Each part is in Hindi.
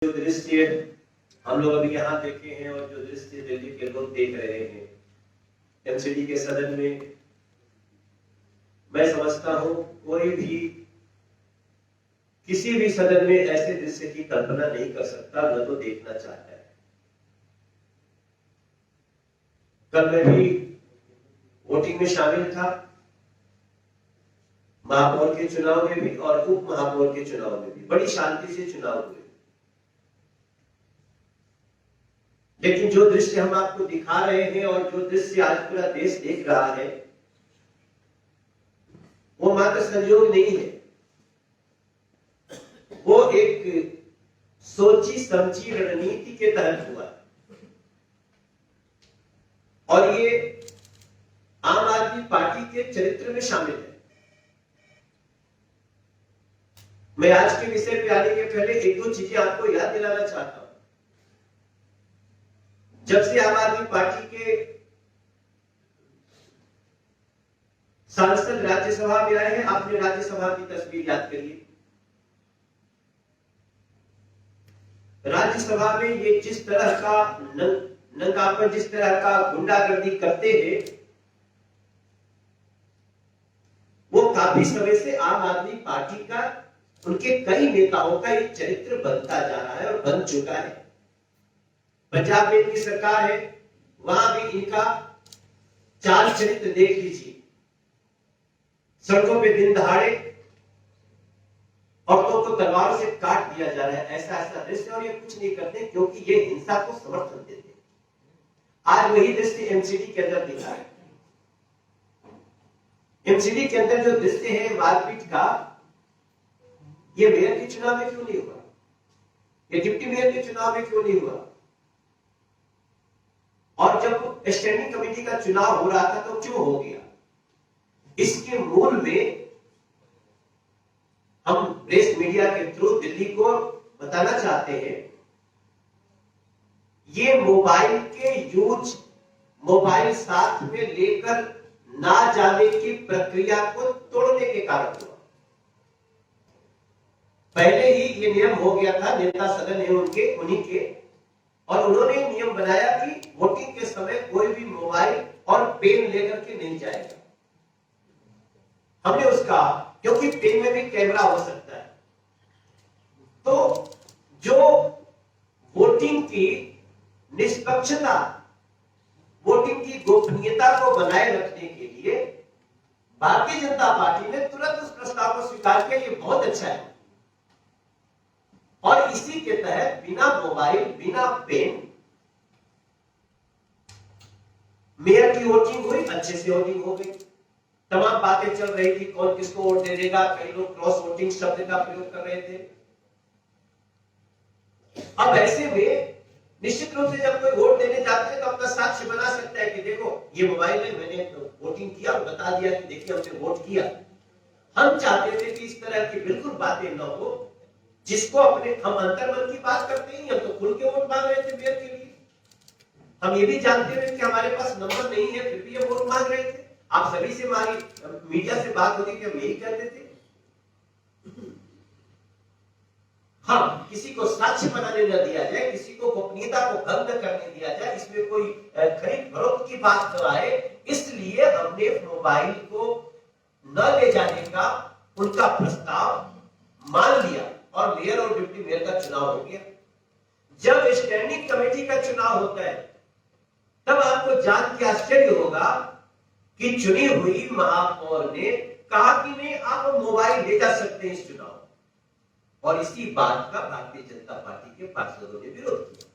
जो दृश्य हम लोग अभी यहाँ देखे हैं और जो दृश्य दिल्ली के लोग देख रहे हैं एमसीडी के सदन में, मैं समझता हूँ कोई भी किसी भी सदन में ऐसे दृश्य की कल्पना नहीं कर सकता, न तो देखना चाहता है। कल मैं भी वोटिंग में शामिल था, महापौर के चुनाव में भी और उप महापौर के चुनाव में भी। बड़ी शांति से चुनाव हुए, लेकिन जो दृश्य हम आपको दिखा रहे हैं और जो दृश्य आज पूरा देश देख रहा है वो मात्र संयोग नहीं है, वो एक सोची समझी रणनीति के तहत हुआ और ये आम आदमी पार्टी के चरित्र में शामिल है। मैं आज के विषय पे आने के पहले एक दो चीजें आपको याद दिलाना चाहता हूं। जब से आम आदमी पार्टी के सांसद राज्यसभा में आए हैं, आपने राज्यसभा की तस्वीर याद करिए। राज्यसभा में ये जिस तरह का नंगापन, जिस तरह का गुंडागर्दी करते हैं, वो काफी समय से आम आदमी पार्टी का, उनके कई नेताओं का एक चरित्र बनता जा रहा है और बन चुका है। पंजाब में इनकी सरकार है, वहां भी इनका चाल चरित्र देख लीजिए। सड़कों पे दिन दहाड़े औरतों को तलवारों से काट दिया जा रहा है, ऐसा ऐसा दृश्य, और ये कुछ नहीं करते क्योंकि ये हिंसा को समर्थन देते हैं। आज वही दृश्य एमसीडी के अंदर दिखा है। एमसीडी के अंदर जो दृश्य है मारपीट का, ये मेयर के चुनाव में क्यों नहीं हुआ, ये डिप्टी मेयर के चुनाव में क्यों नहीं हुआ, और जब स्टैंडिंग कमेटी का चुनाव हो रहा था तो क्यों हो गया? इसके मूल में हम प्रेस मीडिया के थ्रू दिल्ली को बताना चाहते हैं, ये मोबाइल के यूज, मोबाइल साथ में लेकर ना जाने की प्रक्रिया को तोड़ने के कारण हुआ। पहले ही ये नियम हो गया था, नेता सदन है उनके, उन्हीं के, और उन्होंने नियम बनाया कि वोटिंग के समय कोई भी मोबाइल और पेन लेकर के नहीं जाएगा। हमने उसका, क्योंकि पेन में भी कैमरा हो सकता है, तो जो वोटिंग की निष्पक्षता, वोटिंग की गोपनीयता को बनाए रखने के लिए भारतीय जनता पार्टी ने तुरंत उस प्रस्ताव को स्वीकार किया। ये बहुत अच्छा है, और इसी के तहत बिना मोबाइल, बिना पेन मेयर की वोटिंग हुई, अच्छे से वोटिंग हो गई। तमाम बातें चल रही थी, कौन किसको वोट दे देगा, कई लोग क्रॉस वोटिंग शब्द का प्रयोग कर रहे थे। अब ऐसे में निश्चित रूप से जब कोई वोट देने जाता है तो अपना साक्ष्य बना सकता है कि देखो ये मोबाइल है, मैंने वोटिंग किया और बता दिया कि देखिए हमने वोट किया। हम चाहते थे कि इस तरह की बिल्कुल बातें न हो, जिसको अपने, हम अंतर्मन की बात करते ही, हम तो खुल के वोट मांग रहे थे मेयर के लिए। हम ये भी जानते हुए कि हमारे पास नंबर नहीं है, फिर भी ये वोट मांग रहे थे। आप सभी से मांगी, मीडिया से बात होती थी, हम यही कहते थे। हाँ, किसी को साक्ष्य बनाने न दिया जाए, किसी को गोपनीयता को भंग न करने दिया जाए, इसमें कोई खरीद फरोख्त की बात न आए, इसलिए हमने मोबाइल को न ले जाने का उनका प्रस्ताव मान लिया और मेयर और डिप्टी मेयर का चुनाव हो गया। जब स्टैंडिंग कमेटी का चुनाव होता है तब आपको जान के आश्चर्य होगा कि चुनी हुई महापौर ने कहा कि नहीं, आप मोबाइल ले जा सकते हैं इस चुनाव, और इसी बात का भारतीय जनता पार्टी के पार्षदों ने विरोध किया।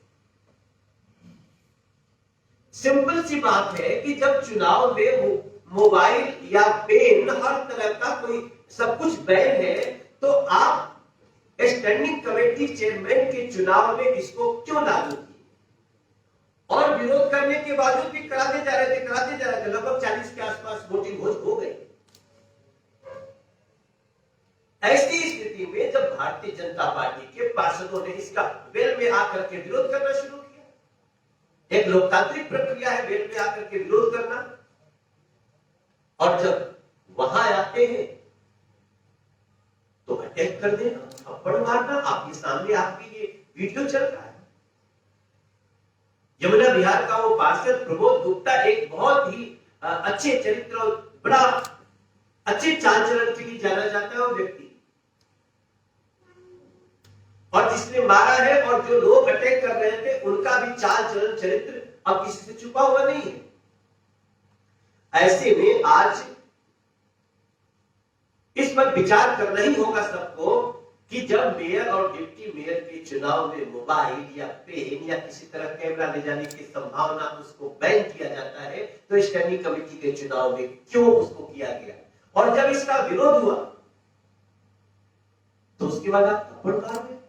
सिंपल सी बात है कि जब चुनाव में मोबाइल या पेन, हर तरह का कोई सब कुछ बैन है, तो आप स्टैंडिंग कमेटी चेयरमैन के चुनाव में इसको क्यों लागू किए? और विरोध करने के बावजूद भी कराते जा रहे थे, लगभग 40 के आसपास वोटिंग हो गई। ऐसी स्थिति में जब भारतीय जनता पार्टी के पार्षदों ने इसका वेल में आकर के विरोध करना शुरू किया, एक लोकतांत्रिक प्रक्रिया है वेल में आकर के विरोध करना, और जब वहां आते हैं तो अटैक कर देना, थप्पड़ मारना, आपके सामने आपकी ये वीडियो चल रहा है। यमुना बिहार का वो पार्षद प्रमोद गुप्ता एक बहुत ही अच्छे चरित्र और बड़ा अच्छे चाल चलन के लिए जाना जाता है वो व्यक्ति, और जिसने मारा है और जो लोग अटैक कर रहे थे उनका भी चाल चलन चरित्र अब किसी से छुपा हुआ नहीं है। ऐसे में आज इस पर विचार करना ही होगा सबको कि जब मेयर और डिप्टी मेयर के चुनाव में मोबाइल या पेन या किसी तरह कैमरा ले जाने की संभावना उसको बैन किया जाता है, तो स्टैंडिंग कमेटी के चुनाव में क्यों उसको किया गया, और जब इसका विरोध हुआ तो उसके बाद आप थप्पड़ मार रहे हैं,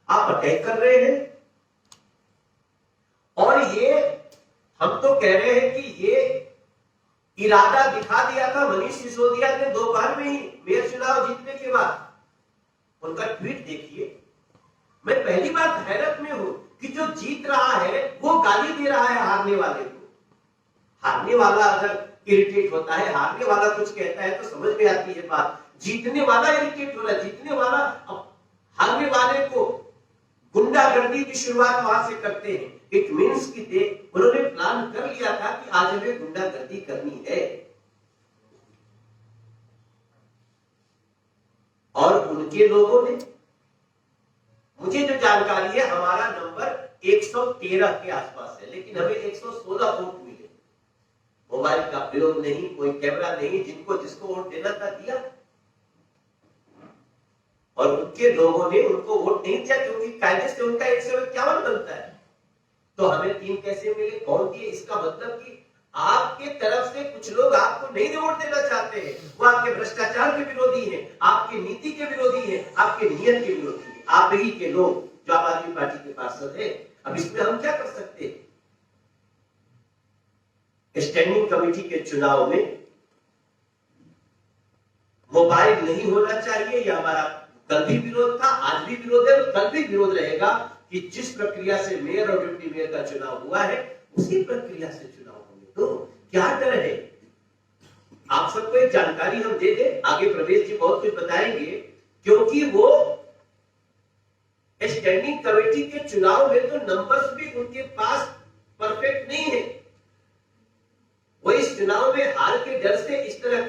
आप अटैक कर रहे हैं। और ये हम तो कह रहे हैं कि ये इरादा दिखा दिया था मनीष सिसोदिया ने दोपहर में ही मेयर चुनाव जीतने के बाद। उनका ट्वीट देखिए, मैं पहली बार हैरत में हूं कि जो जीत रहा है वो गाली दे रहा है हारने वाले को। हारने वाला अगर इरिटेट होता है, हारने वाला कुछ कहता है तो समझ में आती है बात, जीतने वाला इरिटेट हो रहा है, जीतने वाला हारने वाले को गुंडागर्दी की शुरुआत वहां से करते हैं। इट मीन्स कि उन्होंने प्लान कर लिया था कि आज हमें गुंडागर्दी करनी है, और उनके लोगों ने, मुझे जो जानकारी है हमारा नंबर 113 के आसपास है, लेकिन हमें 116 वोट मिले। मोबाइल का प्रयोग नहीं, कोई कैमरा नहीं, जिनको जिसको वोट देना था दिया, और उनके लोगों ने उनको वोट नहीं दिया क्योंकि कायदे से उनका 151 बनता है। तो हमें 3 कैसे मिले, कौन दिए? इसका मतलब कि आपके तरफ से कुछ लोग आपको नहीं वोट देना चाहते हैं, वो आपके भ्रष्टाचार के विरोधी हैं, आपकी नीति के विरोधी हैं, आपके नियत के विरोधी हैं, आप ही के लोग जो आम आदमी पार्टी के पार्षद हैं। अब इसमें हम क्या कर सकते हैं? स्टैंडिंग कमेटी के चुनाव में मोबाइल नहीं होना चाहिए, यह हमारा कल भी विरोध था, आज भी विरोध है, और कल भी विरोध रहेगा कि जिस प्रक्रिया से मेयर और डिप्टी मेयर का चुनाव हुआ है उसी प्रक्रिया से चुनाव होने दो। क्या डर है? आप सबको एक जानकारी हम दे दें, आगे प्रवेश जी बहुत कुछ बताएंगे, क्योंकि वो स्टैंडिंग कमेटी के चुनाव में तो नंबर्स भी उनके पास परफेक्ट नहीं है। वो इस चुनाव में हार के डर से इस तरह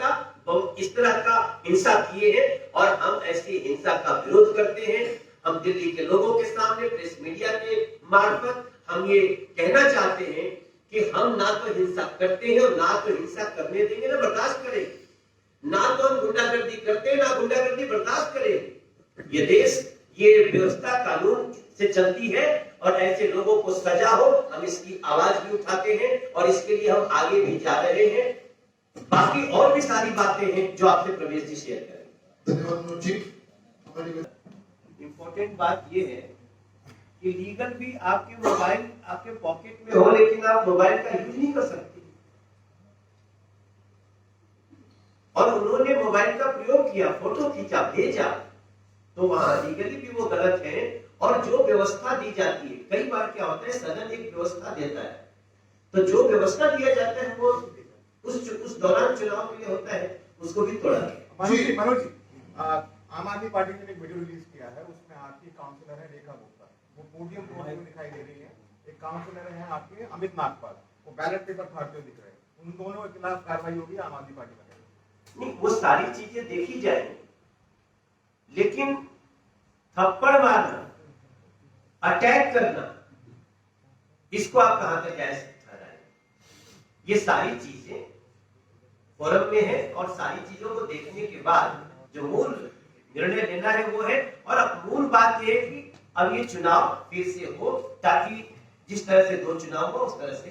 का हिंसा किए हैं, और हम ऐसी हिंसा का विरोध करते हैं। हम दिल्ली के लोगों के सामने प्रेस मीडिया के मार्फत हम ये कहना चाहते हैं कि हम ना तो हिंसा करते हैं और ना तो हिंसा करने देंगे, ना बर्दाश्त करेंगे। ना तो हम गुंडागर्दी करते हैं, ना गुंडागर्दी बर्दाश्त करेंगे। ये देश, ये व्यवस्था कानून से चलती है, और ऐसे लोगों को सजा हो, हम इसकी आवाज भी उठाते हैं, और इसके लिए हम आगे भी जा रहे हैं। बाकी और भी सारी बातें हैं जो आपसे प्रवेश जी शेयर करेंगे। इंपॉर्टेंट बात यह है कि लीगल भी आपके मोबाइल आपके पॉकेट में हो, लेकिन आप मोबाइल का यूज नहीं कर सकते। और उन्होंने मोबाइल का प्रयोग किया, फोटो खींचा, भेजा, तो वहां लीगली भी वो गलत है। और जो व्यवस्था दी जाती है, कई बार क्या होता है, सदन एक व्यवस्था देता है, तो जो व्यवस्था दिया जाता है वो उस दौरान चुनाव के लिए होता है, उसको भी तोड़ा गया। मनोज जी, आम आदमी पार्टी ने एक वीडियो रिलीज किया है, उसमें आपकी काउंसलर है रेखा गुप्ता, वो पोडियम पर दिखाई दे रही है। एक काउंसलर है आपके अमित नागपाल, वो बैलेट पेपर फाड़ते हुए दिख रहे हैं। उन दोनों के खिलाफ कार्रवाई होगी आम आदमी पार्टी का? नहीं, वो सारी चीजें देखी जाएंगी, लेकिन थप्पड़ मारना, अटैक करना, इसको आप कहां तक जायज ठहराएंगे? ये सारी चीजें फोरम में है, और सारी चीजों को देखने के बाद जो मूल निर्णय लेना है वो है। और अब मूल बात यह है कि अब ये चुनाव फिर से हो, ताकि जिस तरह से 2 चुनाव हो उस तरह से